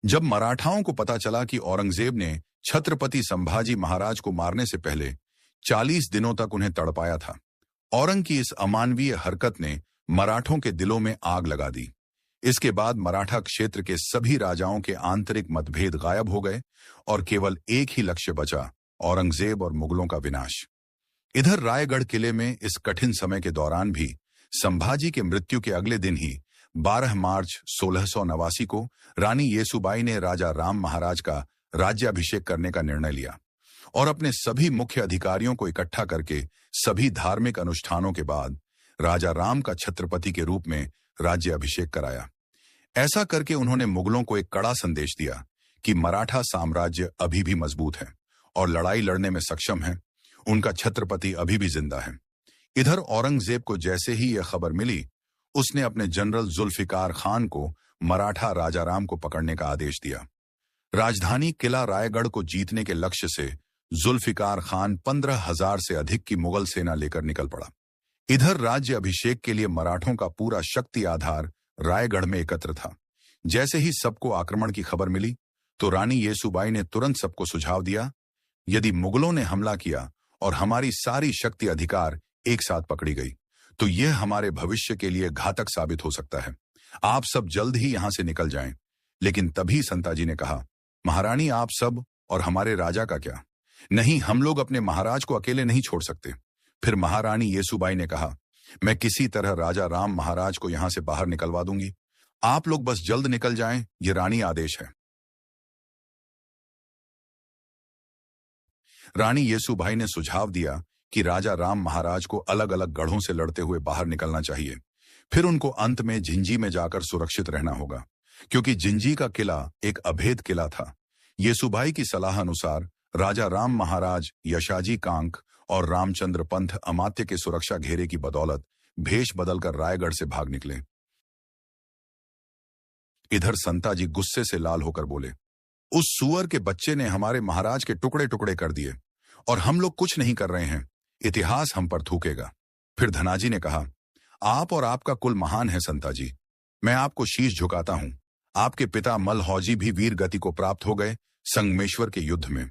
जब मराठाओं को पता चला कि औरंगजेब ने छत्रपति संभाजी महाराज को मारने से पहले 40 दिनों तक उन्हें तड़पाया था, औरंग की इस अमानवीय हरकत ने मराठों के दिलों में आग लगा दी। इसके बाद मराठा क्षेत्र के सभी राजाओं के आंतरिक मतभेद गायब हो गए और केवल एक ही लक्ष्य बचा, औरंगजेब और मुगलों का विनाश। इधर रायगढ़ किले में इस कठिन समय के दौरान भी संभाजी के मृत्यु के अगले दिन ही 12 मार्च 1689 को रानी येसुबाई ने राजा राम महाराज का राज्याभिषेक करने का निर्णय लिया और अपने सभी मुख्य अधिकारियों को इकट्ठा करके सभी धार्मिक अनुष्ठानों के बाद राजा राम का छत्रपति के रूप में राज्याभिषेक कराया। ऐसा करके उन्होंने मुगलों को एक कड़ा संदेश दिया कि मराठा साम्राज्य अभी भी मजबूत है और लड़ाई लड़ने में सक्षम है, उनका छत्रपति अभी भी जिंदा है। इधर औरंगजेब को जैसे ही यह खबर मिली, उसने अपने जनरल जुल्फिकार खान को मराठा राजा राम को पकड़ने का आदेश दिया। राजधानी किला रायगढ़ को जीतने के लक्ष्य से जुल्फिकार खान 15,000 से अधिक की मुगल सेना लेकर निकल पड़ा। इधर राज्य अभिषेक के लिए मराठों का पूरा शक्ति आधार रायगढ़ में एकत्र था। जैसे ही सबको आक्रमण की खबर मिली तो रानी येसुबाई ने तुरंत सबको सुझाव दिया, यदि मुगलों ने हमला किया और हमारी सारी शक्ति अधिकार एक साथ पकड़ी गई तो यह हमारे भविष्य के लिए घातक साबित हो सकता है। आप सब जल्द ही यहां से निकल जाएं। लेकिन तभी संताजी ने कहा, महारानी आप सब और हमारे राजा का क्या? नहीं, हम लोग अपने महाराज को अकेले नहीं छोड़ सकते। फिर महारानी येसुबाई ने कहा, मैं किसी तरह राजा राम महाराज को यहां से बाहर निकलवा दूंगी, आप लोग बस जल्द निकल जाएं, ये रानी आदेश है। रानी येसुबाई ने सुझाव दिया कि राजा राम महाराज को अलग अलग गढ़ों से लड़ते हुए बाहर निकलना चाहिए, फिर उनको अंत में झिंझी में जाकर सुरक्षित रहना होगा, क्योंकि झिंझी का किला एक अभेद किला था। येसुबाई की सलाह अनुसार राजा राम महाराज यशाजी कांक और रामचंद्र पंथ अमात्य के सुरक्षा घेरे की बदौलत भेष बदलकर रायगढ़ से भाग निकले। इधर संताजी गुस्से से लाल होकर बोले, उस सुअर के बच्चे ने हमारे महाराज के टुकड़े टुकड़े कर दिए और हम लोग कुछ नहीं कर रहे हैं, इतिहास हम पर थूकेगा। फिर धनाजी ने कहा, आप और आपका कुल महान है संताजी, मैं आपको शीश झुकाता हूं। आपके पिता मलहौजी भी वीर गति को प्राप्त हो गए संगमेश्वर के युद्ध में,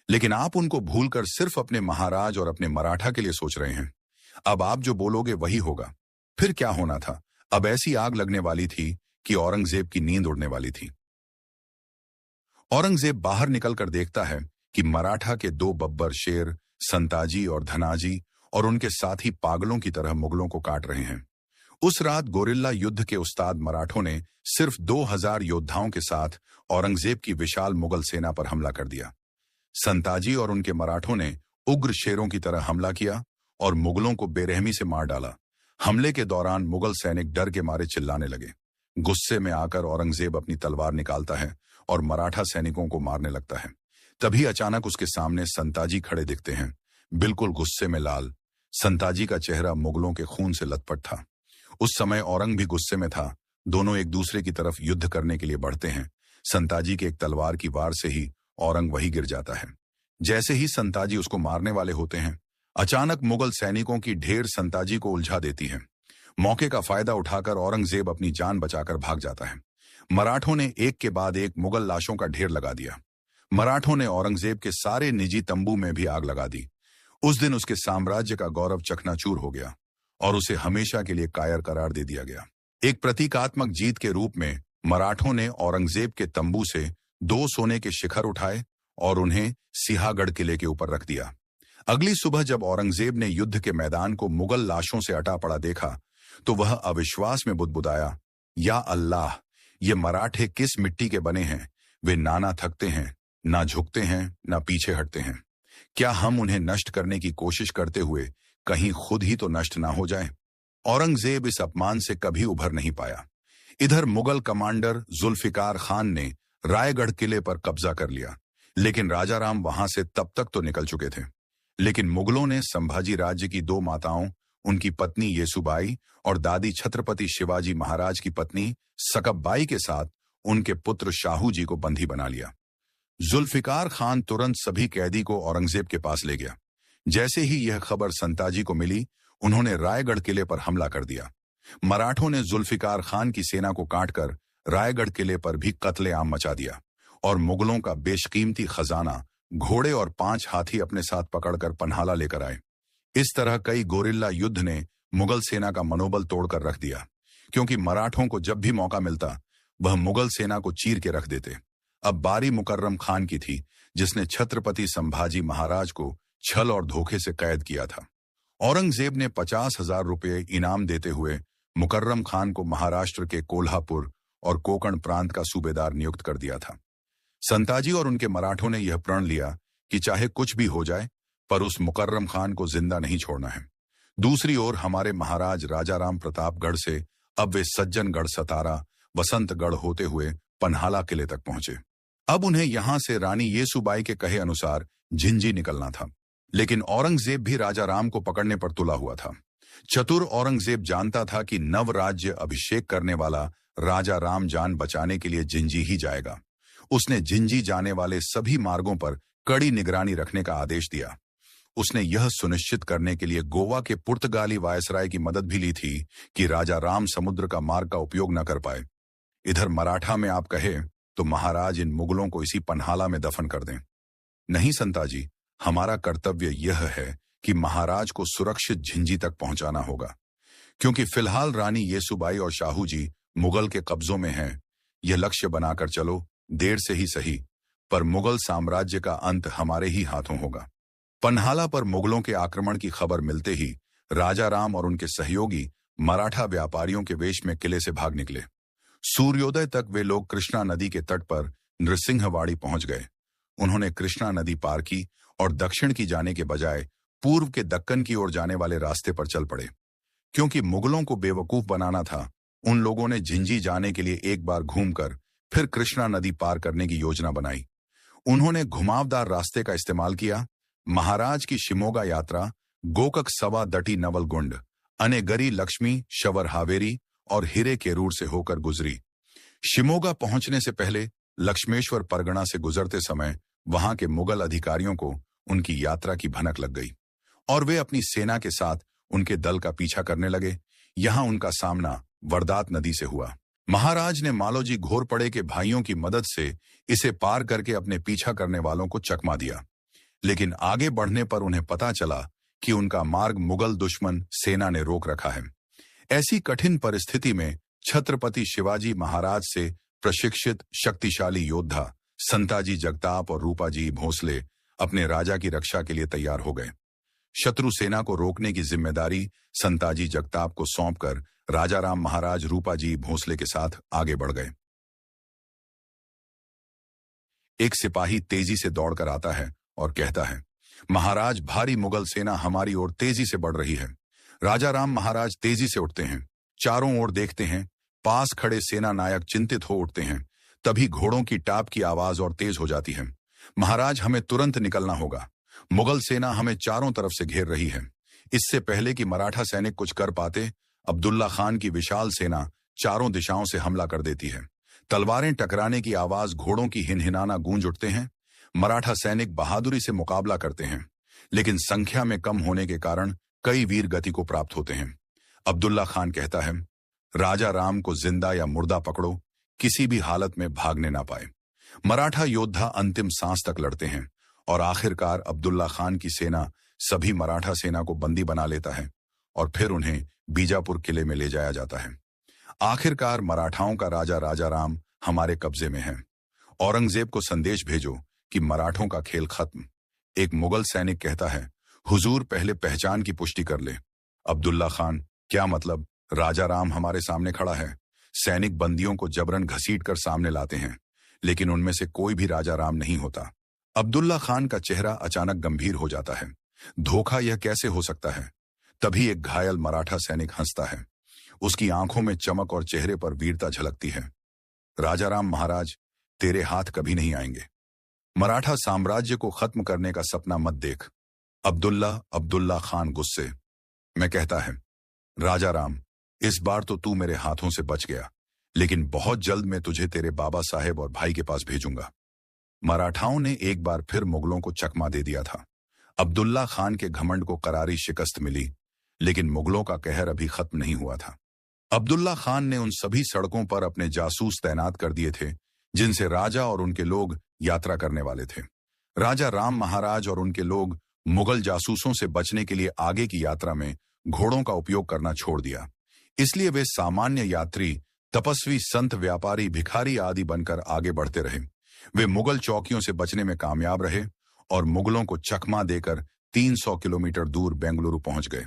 लेकिन आप उनको भूलकर सिर्फ अपने महाराज और अपने मराठा के लिए सोच रहे हैं। अब आप जो बोलोगे वही होगा। फिर क्या होना था, अब ऐसी आग लगने वाली थी कि औरंगजेब की नींद उड़ने वाली थी। औरंगजेब बाहर निकलकर देखता है कि मराठा के 2 बब्बर शेर संताजी और धनाजी और उनके साथी पागलों की तरह मुगलों को काट रहे हैं। उस रात गोरिल्ला युद्ध के उस्ताद मराठों ने सिर्फ 2000 योद्धाओं के साथ औरंगजेब की विशाल मुगल सेना पर हमला कर दिया। संताजी और उनके मराठों ने उग्र शेरों की तरह हमला किया और मुगलों को बेरहमी से मार डाला। हमले के दौरान मुगल सैनिक डर के मारे चिल्लाने लगे। गुस्से में आकर औरंगजेब अपनी तलवार निकालता है और मराठा सैनिकों को मारने लगता है। तभी अचानक उसके सामने संताजी खड़े दिखते हैं, बिल्कुल गुस्से में लाल। संताजी का चेहरा मुगलों के खून से लथपथ था। उस समय औरंग भी गुस्से में था। दोनों एक दूसरे की तरफ युद्ध करने के लिए बढ़ते हैं। संताजी के एक तलवार की वार से ही औरंग वही गिर जाता है। जैसे ही संताजी उसको मारने वाले होते हैं, अचानक मुगल सैनिकों की ढेर संताजी को उलझा देती है। मौके का फायदा उठाकर औरंगजेब अपनी जान बचाकर भाग जाता है। मराठों ने एक के बाद एक मुगल लाशों का ढेर लगा दिया। मराठों ने औरंगजेब के सारे निजी तंबू में भी आग लगा दी। उस दिन उसके साम्राज्य का गौरव चकनाचूर हो गया और उसे हमेशा के लिए कायर करार दे दिया गया। एक प्रतीकात्मक जीत के रूप में मराठों ने औरंगजेब के तंबू से 2 सोने के शिखर उठाए और उन्हें सिंहागढ़ किले के ऊपर रख दिया। अगली सुबह जब औरंगजेब ने युद्ध के मैदान को मुगल लाशों से अटा पड़ा देखा तो वह अविश्वास में बुदबुदाया, या अल्लाह, ये मराठे किस मिट्टी के बने हैं? वे ना थकते हैं, ना झुकते हैं, ना पीछे हटते हैं। क्या हम उन्हें नष्ट करने की कोशिश करते हुए कहीं खुद ही तो नष्ट ना हो जाएं? औरंगजेब इस अपमान से कभी उभर नहीं पाया। इधर मुगल कमांडर जुल्फिकार खान ने रायगढ़ किले पर कब्जा कर लिया, लेकिन राजा राम वहां से तब तक तो निकल चुके थे। लेकिन मुगलों ने संभाजी राज्य की 2 माताओं, उनकी पत्नी येसुबाई और दादी छत्रपति शिवाजी महाराज की पत्नी सकबबाई के साथ उनके पुत्र शाहू जी को बंदी बना लिया। जुल्फिकार खान तुरंत सभी कैदी को औरंगजेब के पास ले गया। जैसे ही यह खबर संताजी को मिली, उन्होंने रायगढ़ किले पर हमला कर दिया। मराठों ने जुल्फिकार खान की सेना को काटकर रायगढ़ किले पर भी कत्लेआम मचा दिया और मुगलों का बेशकीमती खजाना, घोड़े और 5 हाथी अपने साथ पकड़कर पन्हाला लेकर आए। इस तरह कई गोरिल्ला युद्ध ने मुगल सेना का मनोबल तोड़कर रख दिया, क्योंकि मराठों को जब भी मौका मिलता वह मुगल सेना को चीर के रख देते। अब बारी मुकर्रम खान की थी, जिसने छत्रपति संभाजी महाराज को छल और धोखे से कैद किया था। औरंगजेब ने 50,000 रुपये इनाम देते हुए मुकर्रम खान को महाराष्ट्र के कोल्हापुर और कोकण प्रांत का सूबेदार नियुक्त कर दिया था। संताजी और उनके मराठों ने यह प्रण लिया कि चाहे कुछ भी हो जाए, पर उस मुकर्रम खान को जिंदा नहीं छोड़ना है। दूसरी ओर हमारे महाराज राजाराम प्रतापगढ़ से अब वे सज्जनगढ़, सतारा, वसंतगढ़ होते हुए पन्हाला किले तक पहुंचे। अब उन्हें यहां से रानी येसुबाई के कहे अनुसार झिंझी निकलना था, लेकिन औरंगजेब भी राजाराम को पकड़ने पर तुला हुआ था। चतुर औरंगजेब जानता था कि नव राज्य अभिषेक करने वाला राजा राम जान बचाने के लिए झिंझी ही जाएगा। उसने झिंझी जाने वाले सभी मार्गों पर कड़ी निगरानी रखने का आदेश दिया। उसने यह सुनिश्चित करने के लिए गोवा के पुर्तगाली वायसराय की मदद भी ली थी कि राजा राम समुद्र का मार्ग का उपयोग न कर पाए। इधर मराठा में आप कहे तो महाराज इन मुगलों को इसी पन्हाला में दफन कर दें। नहीं संताजी, हमारा कर्तव्य यह है कि महाराज को सुरक्षित झिंझी तक पहुंचाना होगा, क्योंकि फिलहाल रानी येसुबाई और शाहू जी मुगल के कब्जों में हैं। यह लक्ष्य बनाकर चलो, देर से ही सही, पर मुगल साम्राज्य का अंत हमारे ही हाथों होगा। पन्हाला पर मुगलों के आक्रमण की खबर मिलते ही राजा राम और उनके सहयोगी मराठा व्यापारियों के वेश में किले से भाग निकले। सूर्योदय तक वे लोग कृष्णा नदी के तट पर नृसिंहवाड़ी पहुंच गए। उन्होंने कृष्णा नदी पार की और दक्षिण की जाने के बजाय पूर्व के दक्कन की ओर जाने वाले रास्ते पर चल पड़े। क्योंकि मुगलों को बेवकूफ बनाना था, उन लोगों ने झिंझी जाने के लिए एक बार घूमकर फिर कृष्णा नदी पार करने की योजना बनाई। उन्होंने घुमावदार रास्ते का इस्तेमाल किया। महाराज की शिमोगा यात्रा गोकक सवा दटी नवलगुंड, अनेगरी लक्ष्मी शवर हावेरी और हिरे केरूर से होकर गुजरी। शिमोगा पहुंचने से पहले लक्ष्मेश्वर परगना से गुजरते समय वहां के मुगल अधिकारियों को उनकी यात्रा की भनक लग गई और वे अपनी सेना के साथ उनके दल का पीछा करने लगे। यहां उनका सामना वरदात नदी से हुआ। महाराज ने मालोजी घोरपड़े के भाइयों की मदद से इसे पार करके अपने पीछा करने वालों को चकमा दिया, लेकिन आगे बढ़ने पर उन्हें पता चला कि उनका मार्ग मुगल दुश्मन सेना ने रोक रखा है। ऐसी कठिन परिस्थिति में छत्रपति शिवाजी महाराज से प्रशिक्षित शक्तिशाली योद्धा संताजी जगताप और रूपाजी भोसले अपने राजा की रक्षा के लिए तैयार हो गए। शत्रु सेना को रोकने की जिम्मेदारी संताजी जगताप को सौंपकर राजाराम महाराज रूपाजी भोसले के साथ आगे बढ़ गए। एक सिपाही तेजी से दौड़कर आता है और कहता है, महाराज, भारी मुगल सेना हमारी ओर तेजी से बढ़ रही है। राजाराम महाराज तेजी से उठते हैं, चारों ओर देखते हैं। पास खड़े सेना नायक चिंतित हो उठते हैं। तभी घोड़ों की टाप की आवाज और तेज हो जाती है। महाराज, हमें तुरंत निकलना होगा। मुगल सेना हमें चारों तरफ से घेर रही है। इससे पहले कि मराठा सैनिक कुछ कर पाते, अब्दुल्ला खान की विशाल सेना चारों दिशाओं से हमला कर देती है। तलवारें टकराने की आवाज, घोड़ों की हिनहिनाना गूंज उठते हैं। मराठा सैनिक बहादुरी से मुकाबला करते हैं, लेकिन संख्या में कम होने के कारण कई वीर गति को प्राप्त होते हैं। अब्दुल्ला खान कहता है, राजा राम को जिंदा या मुर्दा पकड़ो, किसी भी हालत में भागने ना पाए। मराठा योद्धा अंतिम सांस तक लड़ते हैं और आखिरकार अब्दुल्ला खान की सेना सभी मराठा सेना को बंदी बना लेता है और फिर उन्हें बीजापुर किले में ले जाया जाता है। आखिरकार मराठाओं का राजा राजाराम हमारे कब्जे में है। औरंगजेब को संदेश भेजो कि मराठों का खेल खत्म। एक मुगल सैनिक कहता है, हुजूर, पहले पहचान की पुष्टि कर ले। अब्दुल्ला खान, क्या मतलब? राजाराम हमारे सामने खड़ा है। सैनिक बंदियों को जबरन घसीट कर सामने लाते हैं, लेकिन उनमें से कोई भी राजाराम नहीं होता। अब्दुल्ला खान का चेहरा अचानक गंभीर हो जाता है। धोखा यह कैसे हो सकता है? तभी एक घायल मराठा सैनिक हंसता है। उसकी आंखों में चमक और चेहरे पर वीरता झलकती है। राजाराम महाराज, तेरे हाथ कभी नहीं आएंगे। मराठा साम्राज्य को खत्म करने का सपना मत देख। अब्दुल्ला खान गुस्से में कहता है, राजाराम, इस बार तो तू मेरे हाथों से बच गया, लेकिन बहुत जल्द मैं तुझे तेरे बाबा साहेब और भाई के पास भेजूंगा। मराठाओं ने एक बार फिर मुगलों को चकमा दे दिया था। अब्दुल्ला खान के घमंड को करारी शिकस्त मिली, लेकिन मुगलों का कहर अभी खत्म नहीं हुआ था। अब्दुल्ला खान ने उन सभी सड़कों पर अपने जासूस तैनात कर दिए थे जिनसे राजा और उनके लोग यात्रा करने वाले थे। राजा राम महाराज और उनके लोग मुगल जासूसों से बचने के लिए आगे की यात्रा में घोड़ों का उपयोग करना छोड़ दिया। इसलिए वे सामान्य यात्री, तपस्वी, संत, व्यापारी, भिखारी आदि बनकर आगे बढ़ते रहे। वे मुगल चौकियों से बचने में कामयाब रहे और मुगलों को चकमा देकर 300 किलोमीटर दूर बेंगलुरु पहुंच गए।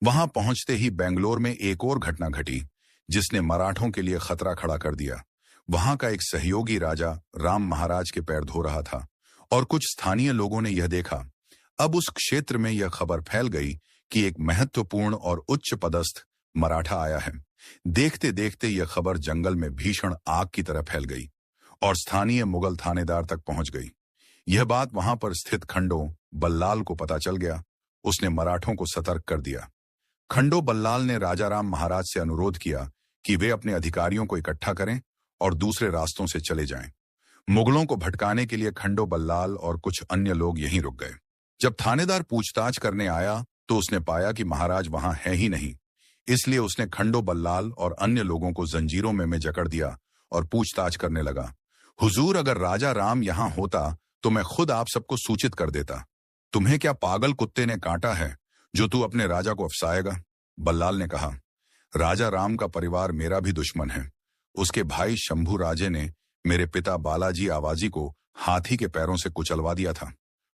वहां पहुंचते ही बेंगलोर में एक और घटना घटी जिसने मराठों के लिए खतरा खड़ा कर दिया। वहां का एक सहयोगी राजा राम महाराज के पैर धो रहा था और कुछ स्थानीय लोगों ने यह देखा। अब उस क्षेत्र में यह खबर फैल गई कि एक महत्वपूर्ण और उच्च पदस्थ मराठा आया है। देखते देखते यह खबर जंगल में भीषण आग की तरह फैल गई और स्थानीय मुगल थानेदार तक पहुंच गई। यह बात वहां पर स्थित खंडो बल्लाल को पता चल गया। उसने मराठों को सतर्क कर दिया। खंडो बल्लाल ने राजा राम महाराज से अनुरोध किया कि वे अपने अधिकारियों को इकट्ठा करें और दूसरे रास्तों से चले जाएं। मुगलों को भटकाने के लिए खंडो बल्लाल और कुछ अन्य लोग यहीं रुक गए। जब थानेदार पूछताछ करने आया तो उसने पाया कि महाराज वहां है ही नहीं। इसलिए उसने खंडो बल्लाल और अन्य लोगों को जंजीरों में जकड़ दिया और पूछताछ करने लगा। हुजूर, अगर राजा राम यहां होता तो मैं खुद आप सबको सूचित कर देता। तुम्हें क्या पागल कुत्ते ने काटा है जो तू अपने राजा को अफसाएगा? बल्लाल ने कहा, राजा राम का परिवार मेरा भी दुश्मन है। उसके भाई शंभू राजे ने मेरे पिता बालाजी आवाजी को हाथी के पैरों से कुचलवा दिया था।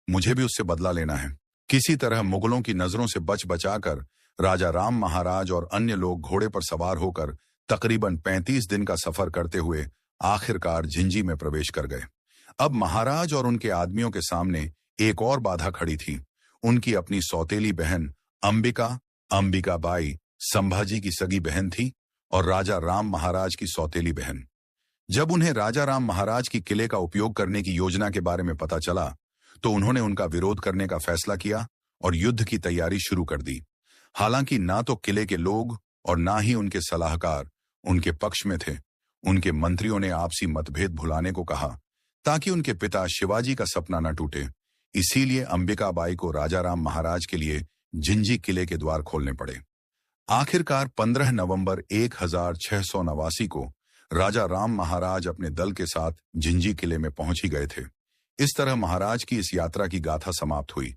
मुझे भी उससे बदला लेना है। किसी तरह मुगलों की नजरों से बच बचाकर राजा राम महाराज और अन्य लोग घोड़े पर सवार होकर तकरीबन 35 दिन का सफर करते हुए आखिरकार झिंझी में प्रवेश कर गए। अब महाराज और उनके आदमियों के सामने एक और बाधा खड़ी थी। उनकी अपनी सौतेली बहन अंबिका बाई संभाजी की सगी बहन थी और राजा राम महाराज की सौतेली बहन। जब उन्हें राजा राम महाराज की किले का उपयोग करने की योजना के बारे में पता चला तो उन्होंने उनका विरोध करने का फैसला किया और युद्ध की तैयारी शुरू कर दी। हालांकि ना तो किले के लोग और ना ही उनके सलाहकार उनके पक्ष में थे। उनके मंत्रियों ने आपसी मतभेद भुलाने को कहा ताकि उनके पिता शिवाजी का सपना न टूटे। इसीलिए अंबिकाबाई को राजा राम महाराज के लिए झिंझी किले के द्वार खोलने पड़े। आखिरकार 15 नवंबर 1689 को राजा राम महाराज अपने दल के साथ झिंझी किले में पहुंच ही गए थे। इस तरह महाराज की इस यात्रा की गाथा समाप्त हुई।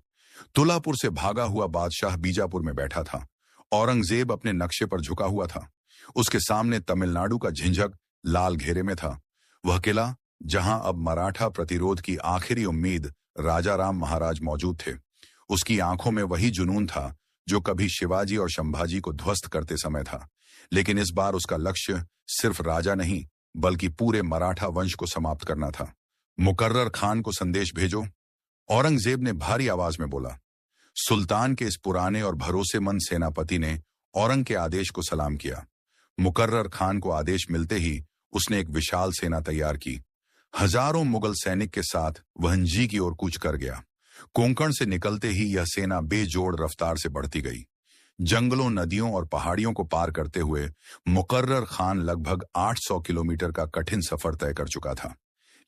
तुलापुर से भागा हुआ बादशाह बीजापुर में बैठा था। औरंगजेब अपने नक्शे पर झुका हुआ था। उसके सामने तमिलनाडु का झिंझक लाल घेरे में था। वह किला जहां अब मराठा प्रतिरोध की आखिरी उम्मीद राजा राम महाराज मौजूद थे। उसकी आंखों में वही जुनून था जो कभी शिवाजी और संभाजी को ध्वस्त करते समय था। लेकिन इस बार उसका लक्ष्य सिर्फ राजा नहीं बल्कि पूरे मराठा वंश को समाप्त करना था। मुकर्रर खान को संदेश भेजो, औरंगजेब ने भारी आवाज में बोला। सुल्तान के इस पुराने और भरोसेमंद सेनापति ने औरंग के आदेश को सलाम किया। मुकर्रर खान को आदेश मिलते ही उसने एक विशाल सेना तैयार की। हजारों मुगल सैनिक के साथ वह झिंझी की ओर कूच कर गया। कोंकण से निकलते ही यह सेना बेजोड़ रफ्तार से बढ़ती गई। जंगलों, नदियों और पहाड़ियों को पार करते हुए मुकर्रर खान लगभग 800 किलोमीटर का कठिन सफर तय कर चुका था।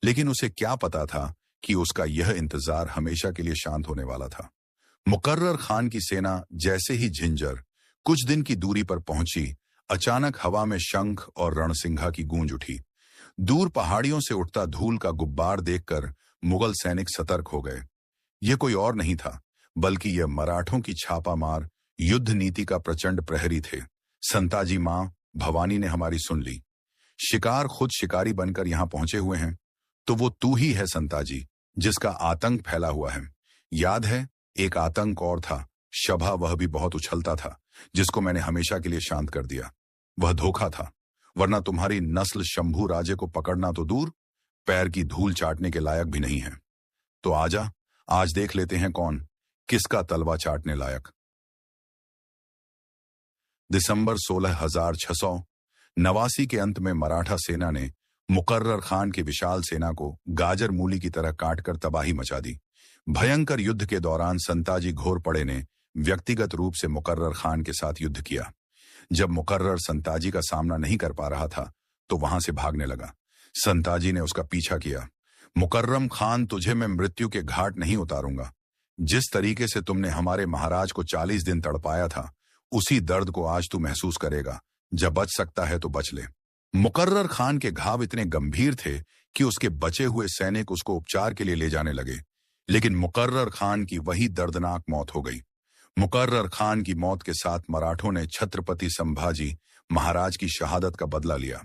लेकिन उसे क्या पता था कि उसका यह इंतजार हमेशा के लिए शांत होने वाला था। मुकर्रर खान की सेना जैसे ही झिंझर कुछ दिन की दूरी पर पहुंची, अचानक हवा में शंख और रणसिंघा की गूंज उठी। दूर पहाड़ियों से उठता धूल का गुब्बार देखकर मुगल सैनिक सतर्क हो गए। यह कोई और नहीं था बल्कि यह मराठों की छापामार युद्ध नीति का प्रचंड प्रहरी थे। संताजी मां भवानी ने हमारी सुन ली। शिकार खुद शिकारी बनकर यहां पहुंचे हुए हैं। तो वो तू ही है संताजी, जिसका आतंक फैला हुआ है। याद है, एक आतंक और था, शभा, वह भी बहुत उछलता था, जिसको मैंने हमेशा के लिए शांत कर दिया। वह धोखा था, वरना तुम्हारी नस्ल शंभू राजे को पकड़ना तो दूर, पैर की धूल चाटने के लायक भी नहीं है। तो आजा, आज देख लेते हैं कौन किसका तलवा चाटने लायक। दिसंबर 16,689 के अंत में मराठा सेना ने मुकर्रर खान की विशाल सेना को गाजर मूली की तरह काटकर तबाही मचा दी। भयंकर युद्ध के दौरान संताजी घोरपड़े ने व्यक्तिगत रूप से मुकर्रर खान के साथ युद्ध किया। जब मुकर्रर संताजी का सामना नहीं कर पा रहा था तो वहां से भागने लगा। संताजी ने उसका पीछा किया। मुकर्रम खान, तुझे मैं मृत्यु के घाट नहीं उतारूंगा। जिस तरीके से तुमने हमारे महाराज को 40 दिन तड़पाया था, उसी दर्द को आज तू महसूस करेगा जब बच सकता है तो बच ले। मुकर्रर खान के घाव इतने गंभीर थे कि उसके बचे हुए सैनिक उसको उपचार के लिए ले जाने लगे, लेकिन मुकर्रर खान की वही दर्दनाक मौत हो गई। मुकर्रर खान की मौत के साथ मराठों ने छत्रपति संभाजी महाराज की शहादत का बदला लिया।